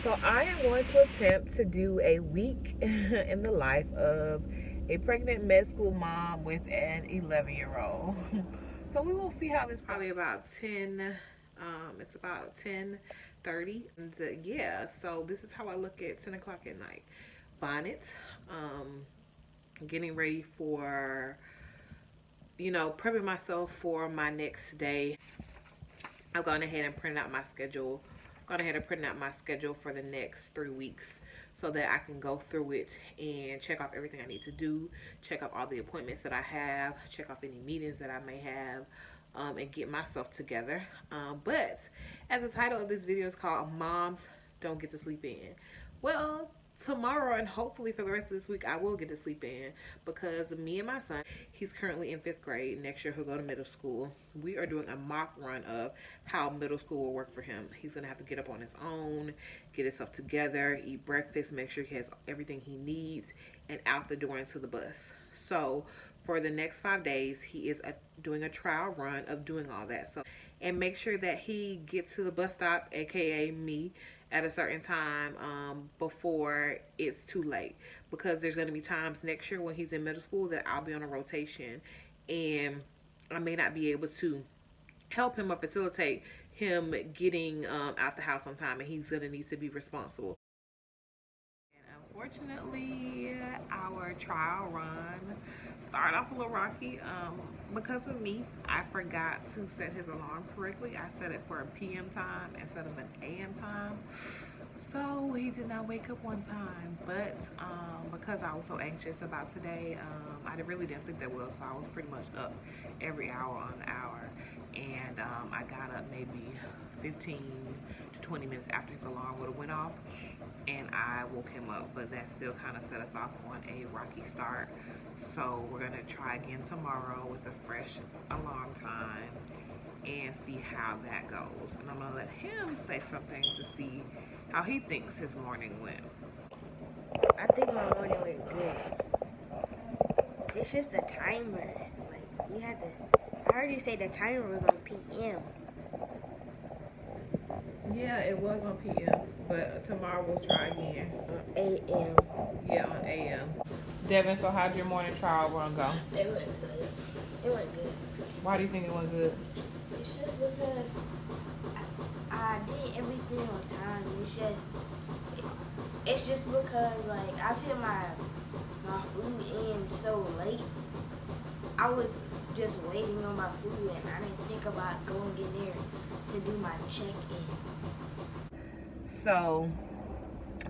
So I am going to attempt to do a week in the life of a pregnant med school mom with an 11-year-old. So we will see how this probably about 10 it's about 10:30, and yeah, so this is how I look at 10 o'clock at night. Bonnet, getting ready for, prepping myself for my next day. I've gone ahead and printed out my schedule. Gone ahead and printed out my schedule for the next 3 weeks so that I can go through it and check off everything I need to do, check off all the appointments that I have, check off any meetings that I may have, and get myself together. But as the title of this video is called Moms Don't Get to Sleep In. Well, tomorrow and hopefully for the rest of this week I will get to sleep in, because me and my son, he's currently in 5th grade. Next year he'll go to middle school. We are doing a mock run of how middle school will work for him. He's gonna have to get up on his own, get himself together, eat breakfast, make sure he has everything he needs, and out the door into the bus. So for the next 5 days he is doing a trial run of doing all that. So, and make sure that he gets to the bus stop, aka me, at a certain time before it's too late, because there's going to be times next year when he's in middle school that I'll be on a rotation and I may not be able to help him or facilitate him getting out the house on time, and he's going to need to be responsible. And unfortunately, our trial run started off a little rocky. Because of me, I forgot to set his alarm correctly. I set it for a PM time instead of an AM time. So he did not wake up on time. But because I was so anxious about today, I really didn't sleep that well. So I was pretty much up every hour on the hour. And I got up maybe 15 to 20 minutes after his alarm would have went off, and I woke him up. But that still kind of set us off on a rocky start. So we're gonna try again tomorrow with a fresh alarm time and see how that goes. And I'm gonna let him say something to see how he thinks his morning went. I think my morning went good. It's just the timer. Like, you had to. I heard you say the timer was on PM. Yeah, it was on PM, but tomorrow we'll try again. On AM. Yeah, on AM. Devin, so how'd your morning trial run go? It went good. It went good. Why do you think it went good? It's just because I did everything on time. It's just because, like, I put my food in so late. I was just waiting on my food, and I didn't think about going in there to do my check-in. So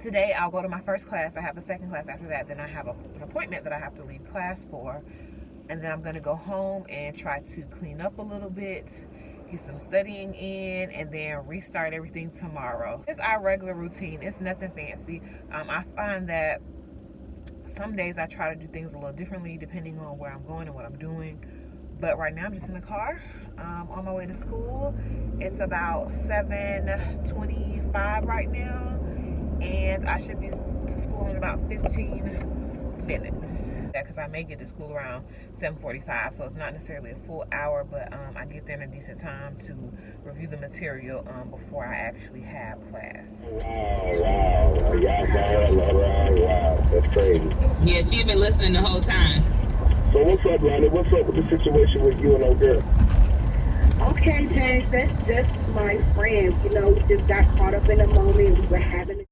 today I'll go to my first class. I have a second class after that. Then I have an appointment that I have to leave class for. And then I'm going to go home and try to clean up a little bit, get some studying in, and then restart everything tomorrow. It's our regular routine. It's nothing fancy. I find that some days I try to do things a little differently depending on where I'm going and what I'm doing. But right now I'm just in the car on my way to school. It's about 7:25 right now, and I should be to school in about 15 minutes. Because I may get to school around 7:45, so it's not necessarily a full hour, but I get there in a decent time to review the material before I actually have class. Wow. That's crazy. Yeah, she's been listening the whole time. So what's up, Ronnie? What's up with the situation with you and old girl? Okay, James, that's just my friend. You know, we just got caught up in the moment. We were having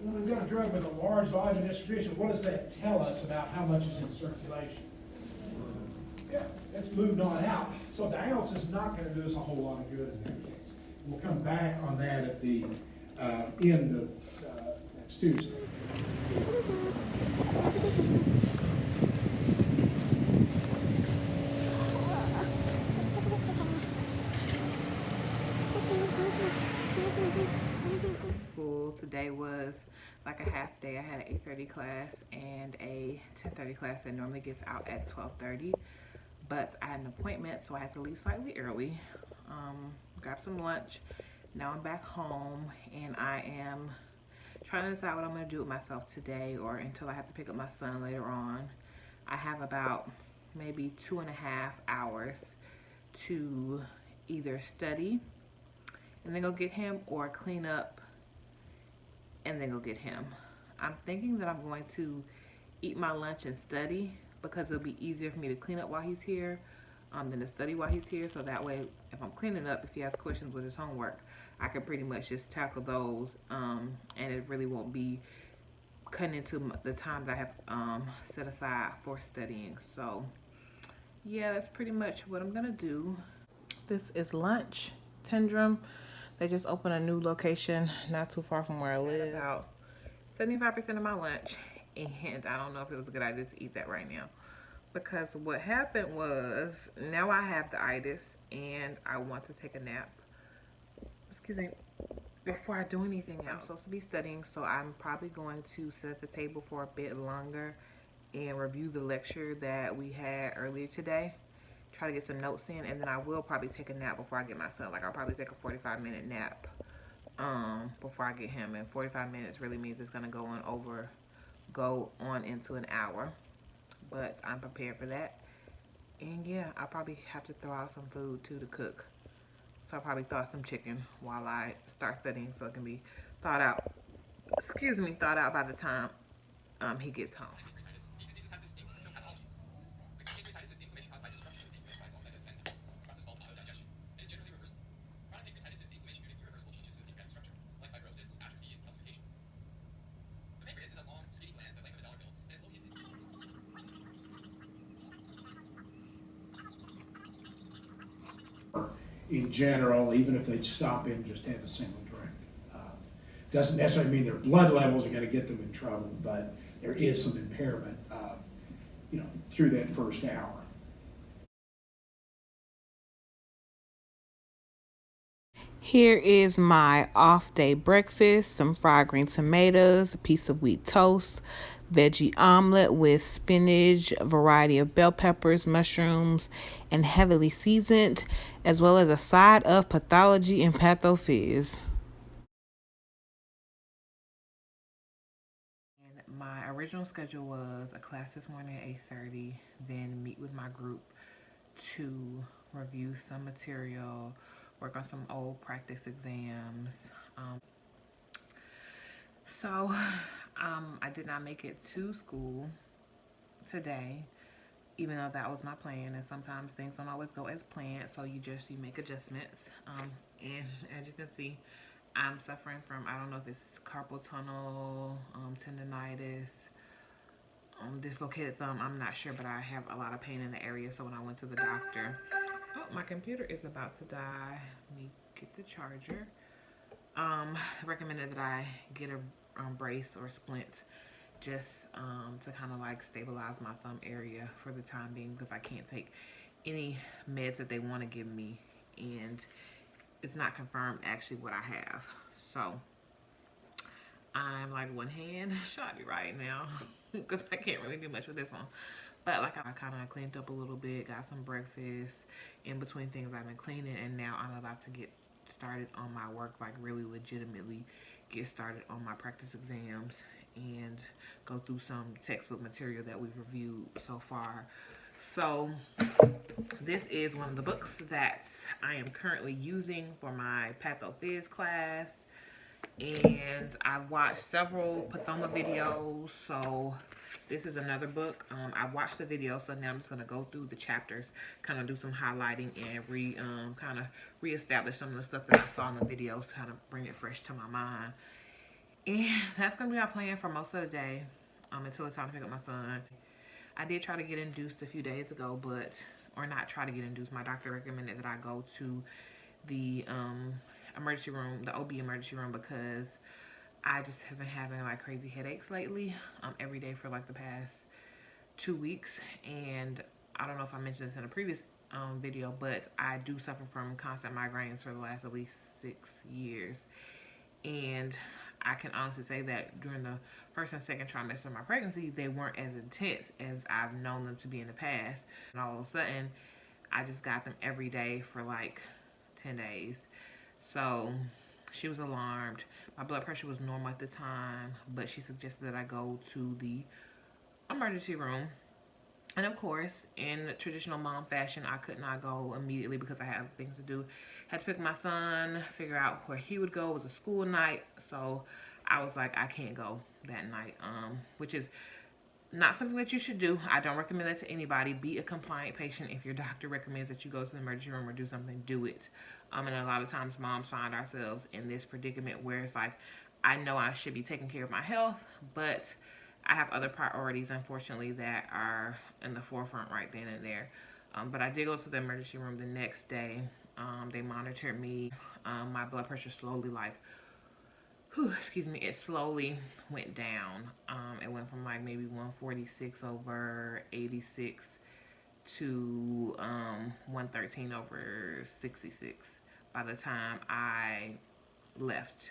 When we've got a drug with a large volume of distribution, what does that tell us about how much is in circulation? Yeah, it's moved on out. So dialysis is not going to do us a whole lot of good in that case. We'll come back on that at the end of next Tuesday. School today was like a half day. I had an 8:30 class and a 10:30 class that normally gets out at 12:30, but I had an appointment, so I had to leave slightly early, grab some lunch. Now I'm back home and I am trying to decide what I'm going to do with myself today, or until I have to pick up my son later on. I have about maybe 2.5 hours to either study and then go get him, or clean up and then go get him. I'm thinking that I'm going to eat my lunch and study, because it'll be easier for me to clean up while he's here than to study while he's here. So that way, if I'm cleaning up, if he has questions with his homework, I can pretty much just tackle those, and it really won't be cutting into the times I have set aside for studying. So yeah, that's pretty much what I'm gonna do. This is lunch, Tendrum. They just opened a new location not too far from where I live. About 75% of my lunch, and I don't know if it was a good idea to eat that right now, because what happened was, now I have the itis and I want to take a nap, excuse me, before I do anything else. I'm supposed to be studying, so I'm probably going to sit at the table for a bit longer and review the lecture that we had earlier today, try to get some notes in, and then I will probably take a nap before I get my son. Like, I'll probably take a 45-minute nap before I get him, and 45 minutes really means it's gonna go on into an hour, but I'm prepared for that. And yeah, I'll probably have to throw out some food too to cook, so I'll probably thaw some chicken while I start studying, so it can be thawed out, thawed out by the time he gets home. These diseases have distinct histopathologies. Acute pancreatitis is inflammation caused by destruction of the pancreas by its own enzymes, a process called autodigestion. It is generally reversible. Chronic pancreatitis is inflammation due to irreversible changes to the pancreatic structure, like fibrosis, atrophy, and calcification. The pancreas is a long, skinny gland the length of a dollar bill and is located in general, even if they stop in, just have a single drink. Doesn't necessarily mean their blood levels are going to get them in trouble, but there is some impairment, through that first hour. Here is my off-day breakfast: some fried green tomatoes, a piece of wheat toast, veggie omelet with spinach, a variety of bell peppers, mushrooms, and heavily seasoned, as well as a side of Pathology and Patho Fizz. And my original schedule was a class this morning at 8:30, then meet with my group to review some material, work on some old practice exams. So I did not make it to school today, even though that was my plan, and sometimes things don't always go as planned, so you make adjustments. And as you can see, I'm suffering from, I don't know if it's carpal tunnel, tendonitis, dislocated thumb, I'm not sure, but I have a lot of pain in the area. So when I went to the doctor, oh, my computer is about to die. Let me get the charger. Recommended that I get a brace or splint, just to kind of like stabilize my thumb area for the time being, because I can't take any meds that they want to give me, and it's not confirmed actually what I have. So I'm like one hand shoddy right now because I can't really do much with this one. But like, I kind of cleaned up a little bit, got some breakfast in between things I've been cleaning, and now I'm about to get started on my work, like really legitimately get started on my practice exams and go through some textbook material that we've reviewed so far. So this is one of the books that I am currently using for my Patho Fizz class, and I've watched several pathoma videos, so this is another book. I watched the video, so now I'm just going to go through the chapters, kind of do some highlighting, and kind of reestablish some of the stuff that I saw in the videos, kind of bring it fresh to my mind. And that's going to be our plan for most of the day, until it's time to pick up my son. I did try to get induced a few days ago, or not try to get induced. My doctor recommended that I go to the emergency room, the OB emergency room, because I just have been having like crazy headaches lately, every day for like the past 2 weeks. And I don't know if I mentioned this in a previous video, but I do suffer from constant migraines for the last at least 6 years. And I can honestly say that during the first and second trimester of my pregnancy, they weren't as intense as I've known them to be in the past. And all of a sudden, I just got them every day for like 10 days. So she was alarmed. My blood pressure was normal at the time, but she suggested that I go to the emergency room And of course, in traditional mom fashion, I could not go immediately because I have things to do. Had to pick my son, figure out where he would go. It was a school night, so I was like, I can't go that night, which is not something that you should do. I don't recommend that to anybody. Be a compliant patient. If your doctor recommends that you go to the emergency room or do something, do it. And a lot of times moms find ourselves in this predicament where it's like, I know I should be taking care of my health, but I have other priorities, unfortunately, that are in the forefront right then and there. But I did go to the emergency room the next day. They monitored me. My blood pressure slowly, it slowly went down. It went from like maybe 146 over 86 to 113 over 66 by the time I left.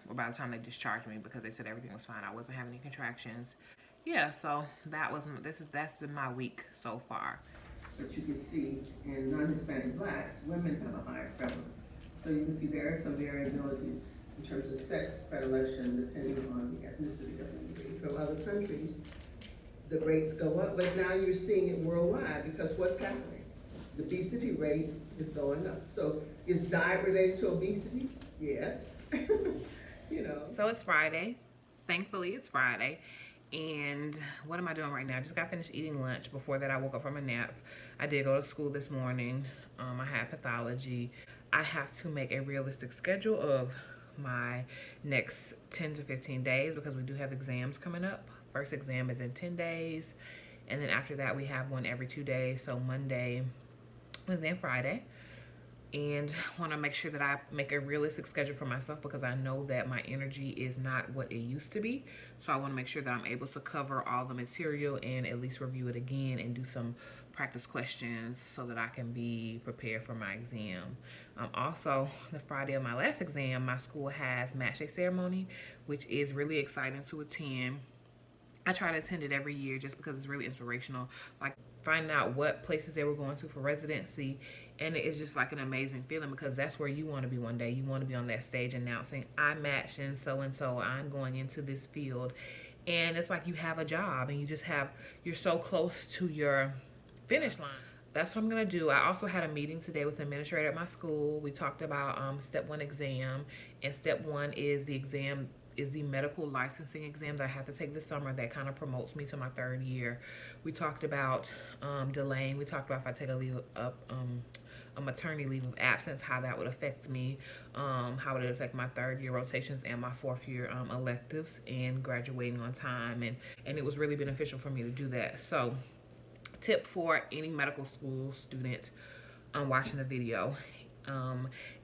Or by the time they discharged me, because they said everything was fine. I wasn't having any contractions. Yeah, so that's been my week so far. But you can see in non-Hispanic blacks, women have a higher prevalence. So you can see there is some variability in terms of sex predilection depending on the ethnicity of the individual. From other countries, the rates go up, but now you're seeing it worldwide because what's happening? The obesity rate is going up. So is diet related to obesity? Yes. You know. So it's Friday. Thankfully, it's Friday. And what am I doing right now? I just got finished eating lunch. Before that, I woke up from a nap. I did go to school this morning. I had pathology. I have to make a realistic schedule of my next 10 to 15 days because we do have exams coming up. First exam is in 10 days. And then after that, we have one every 2 days. So Monday, Wednesday, and Friday. And want to make sure that I make a realistic schedule for myself because I know that my energy is not what it used to be. So I want to make sure that I'm able to cover all the material and at least review it again and do some practice questions so that I can be prepared for my exam. Also, the Friday of my last exam, my school has match day ceremony, which is really exciting to attend. I try to attend it every year just because it's really inspirational. Like finding out what places they were going to for residency, and it's just like an amazing feeling because that's where you want to be one day. You want to be on that stage announcing, I matched and so I'm going into this field. And it's like you have a job and you're so close to your finish line. That's what I'm going to do. I also had a meeting today with the administrator at my school. We talked about step 1 exam, and step 1 is the exam is the medical licensing exam that I have to take this summer that kind of promotes me to my 3rd year. We talked about delaying. We talked about if I take a maternity leave of absence, how that would affect me, how it would affect my 3rd year rotations and my 4th year electives and graduating on time. And it was really beneficial for me to do that. So tip for any medical school student watching the video.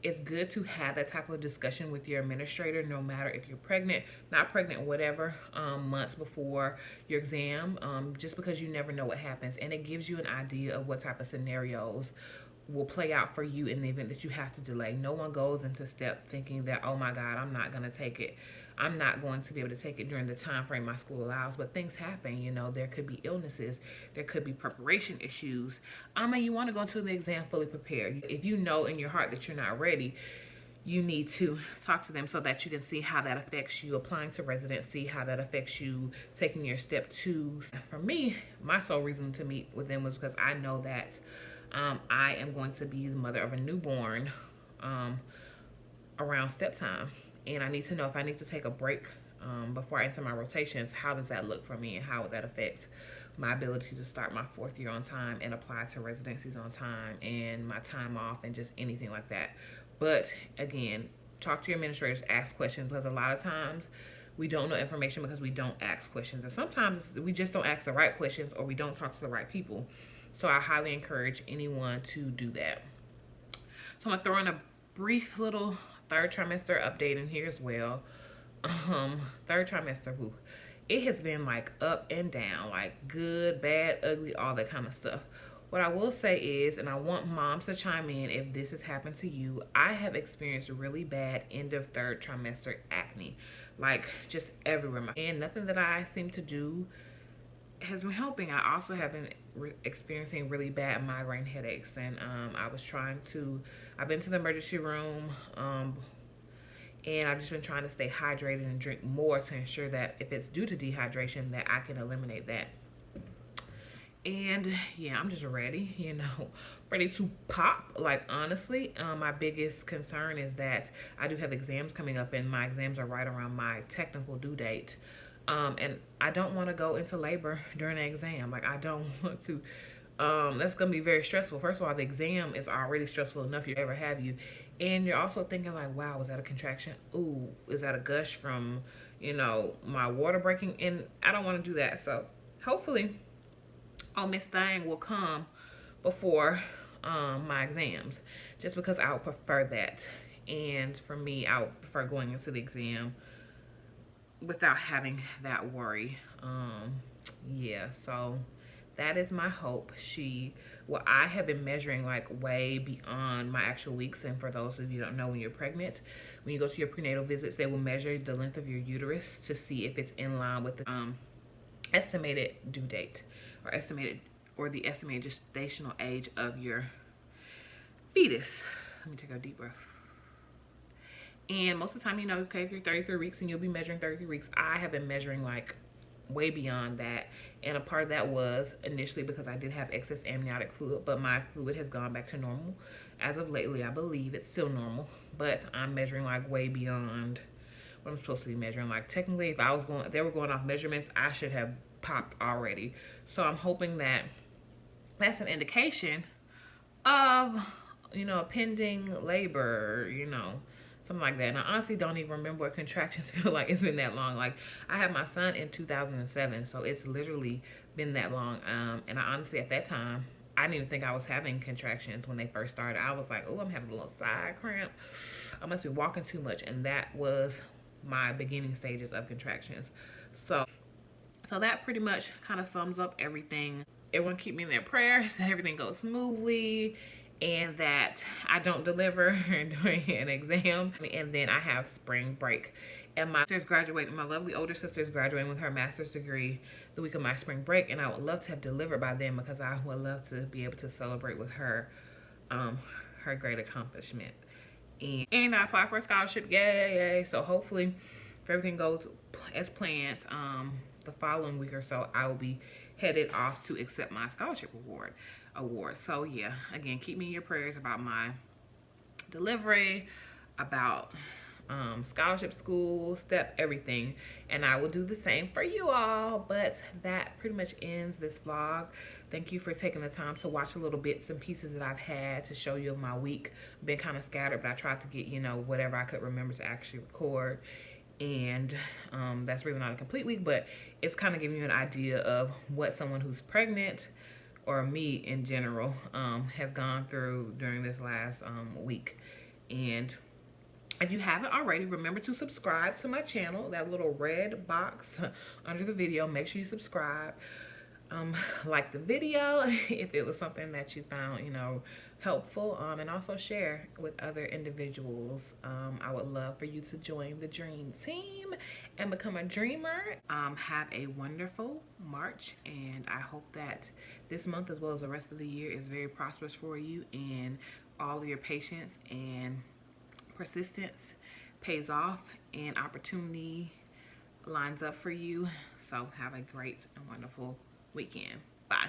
It's good to have that type of discussion with your administrator, no matter if you're pregnant, not pregnant, whatever, months before your exam, just because you never know what happens. And it gives you an idea of what type of scenarios will play out for you in the event that you have to delay. No one goes into step thinking that, oh my God, I'm not going to take it. I'm not going to be able to take it during the time frame my school allows, but things happen. You know, there could be illnesses, there could be preparation issues. And you want to go into the exam fully prepared. If you know in your heart that you're not ready, you need to talk to them so that you can see how that affects you applying to residency, how that affects you taking your step 2. For me, my sole reason to meet with them was because I know that I am going to be the mother of a newborn around step time. And I need to know if I need to take a break before I enter my rotations, how does that look for me and how would that affect my ability to start my 4th year on time and apply to residencies on time and my time off and just anything like that. But again, talk to your administrators, ask questions, because a lot of times we don't know information because we don't ask questions. And sometimes we just don't ask the right questions or we don't talk to the right people. So I highly encourage anyone to do that. So I'm going to throw in a brief little 3rd trimester update in here as well. 3rd trimester, it has been like up and down, like good, bad, ugly, all that kind of stuff. What I will say is, and I want moms to chime in if this has happened to you, I have experienced really bad end of 3rd trimester acne, like just everywhere. And nothing that I seem to do has been helping. I also have been experiencing really bad migraine headaches, and I've been to the emergency room, and I've just been trying to stay hydrated and drink more to ensure that if it's due to dehydration that I can eliminate that. And yeah, I'm just ready, you know, ready to pop. Like, honestly, my biggest concern is that I do have exams coming up, and my exams are right around my technical due date. And I don't want to go into labor during the exam. Like, I don't want to. That's going to be very stressful. First of all, the exam is already stressful enough, you ever have you. And you're also thinking like, wow, was that a contraction? Ooh, is that a gush from, you know, my water breaking? And I don't want to do that. So hopefully, Miss Thang will come before my exams, just because I would prefer that. And for me, I would prefer going into the exam without having that worry. Yeah, so that is my hope. I have been measuring like way beyond my actual weeks. And for those of you who don't know, when you're pregnant, when you go to your prenatal visits, they will measure the length of your uterus to see if it's in line with the estimated due date, or the estimated gestational age of your fetus. Let me take a deep breath. And most of the time, you know, okay, if you're 33 weeks and you'll be measuring 33 weeks, I have been measuring like way beyond that. And a part of that was initially because I did have excess amniotic fluid, but my fluid has gone back to normal. As of lately, I believe it's still normal, but I'm measuring like way beyond what I'm supposed to be measuring. Like, technically, if they were going off measurements, I should have popped already. So I'm hoping that that's an indication of, you know, pending labor, you know, something like that. And I honestly don't even remember what contractions feel like. It's been that long. Like, I had my son in 2007, so it's literally been that long. And I honestly, at that time, I didn't even think I was having contractions when they first started. I was like, oh, I'm having a little side cramp. I must be walking too much. And that was my beginning stages of contractions. So that pretty much kind of sums up everything. Everyone keep me in their prayers that everything goes smoothly, and that I don't deliver during an exam. And then I have spring break. And my sister's graduating, my lovely older sister is graduating with her master's degree the week of my spring break. And I would love to have delivered by then, because I would love to be able to celebrate with her, her great accomplishment. And I applied for a scholarship, yay. So hopefully, if everything goes as planned, the following week or so, I will be headed off to accept my scholarship award. So yeah, again, keep me in your prayers about my delivery, about scholarship, school, step, everything. And I will do the same for you all. But that pretty much ends this vlog. Thank you for taking the time to watch the little bits and pieces that I've had to show you of my week. Been kind of scattered, but I tried to get, you know, whatever I could remember to actually record. And that's really not a complete week, but it's kind of giving you an idea of what someone who's pregnant, or me in general, has gone through during this last week. And if you haven't already, remember to subscribe to my channel, that little red box under the video. Make sure you subscribe. Like the video if it was something that you found, you know, helpful, and also share with other individuals. I would love for you to join the dream team and become a dreamer. Have a wonderful March, and I hope that this month, as well as the rest of the year, is very prosperous for you, and all of your patience and persistence pays off, and opportunity lines up for you. So have a great and wonderful weekend. Bye.